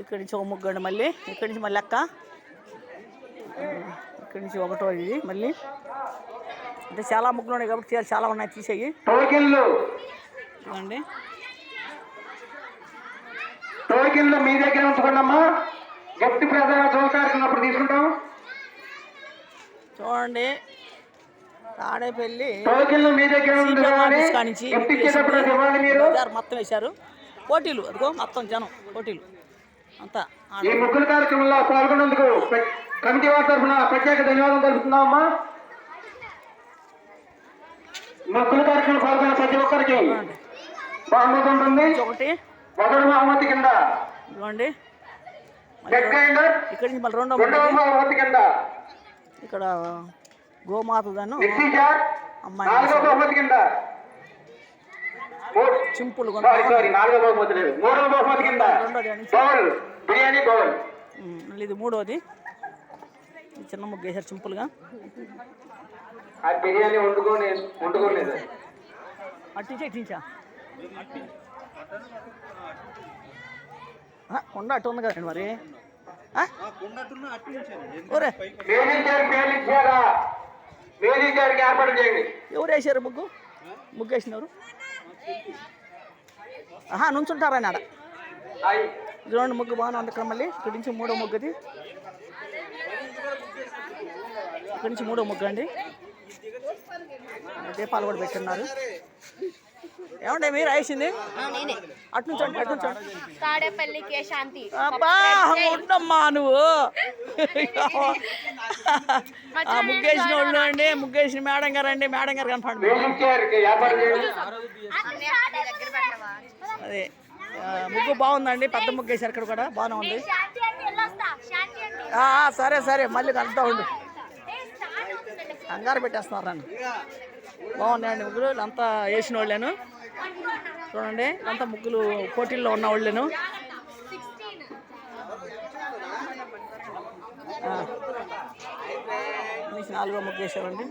ఇక్కడి నుంచి ఒక ముగ్గు అండి. మళ్ళీ ఇక్కడి నుంచి మళ్ళీ లెక్క ఇక్కడి నుంచి ఒకటో ఇది మళ్ళీ అంటే చాలా ముగ్గులు ఉన్నాయి కాబట్టి చాలా ఉన్నాయి తీసేయి ఇవ్వండి. టోకెన్లు మీ దగ్గర ఉంచుకోండి అమ్మా. గట్టి ప్రధాన చౌకాడుకున్నప్పుడు తీసుకుంటాం. చూడండి తాడేపల్లి టోకెన్లు మీ దగ్గర మొత్తం వేశారు. పోటీలు అదిగో మొత్తం జనం పోటీలు అంతా. ఈ ముగ్గుల కార్యక్రమంలో పాల్గొన్నందుకు కమిటీ వారి తరఫున ప్రత్యేక ధన్యవాదాలు తెలుపుతున్నామమ్మా. ముగ్గుల కార్యక్రమం పాల్గొన్న ప్రతి ఒక్కరికి బహుమతి ఉంటుంది. ఒకటి మొదటి బహుమతి కింద ఇవ్వండి. ఇక్కడి నుంచి మళ్ళీ రెండవ బహుమతి కింద ఇక్కడ గోమాత దాను అమ్మాయి బహుమతి కింద చింపులు నాలుగో బహుమతి లేదు. మూడవ బహుమతి కింద బిర్యానీ బౌల్. ఇది మూడోది చిన్న ముగ్గు వేసారు సింపుల్గా. బిర్యానీ వండుకోలేదు అట్టించా కొండ అట్టు ఉంది కదండి మరి. ఎవరు వేసారు ముగ్గు వేసినారు? నుంచుంటారని ఆడ చూడండి ముగ్గు బాగానే ఉంది. ఇక్కడ మళ్ళీ ఇక్కడి నుంచి మూడో ముగ్గుది. ఇక్కడి నుంచి మూడో ముగ్గు అండి. దీపాలు కూడా పెట్టున్నారు. ఏమంటే మీరు వేసింది అటు నుంచి ఉండమ్మా నువ్వు ముగ్గేసిన వాళ్ళు అండి. ముగ్గేసిన మేడం గారు అండి. మేడం గారు కనపడండి. అదే ముగ్గు బాగుందండి. పెద్ద ముగ్గు వేసారు ఇక్కడ కూడా బాగానే ఉంది. సరే సరే మళ్ళీ కలుద్దా ఉండు. కంగారు పెట్టేస్తున్నారు నన్ను. బాగున్నాయండి ముగ్గులు. అంతా వేసిన వాళ్ళేను. చూడండి అంతా ముగ్గులు పోటీల్లో ఉన్న వాళ్ళేను. నాలుగో ముగ్గు వేసారండి.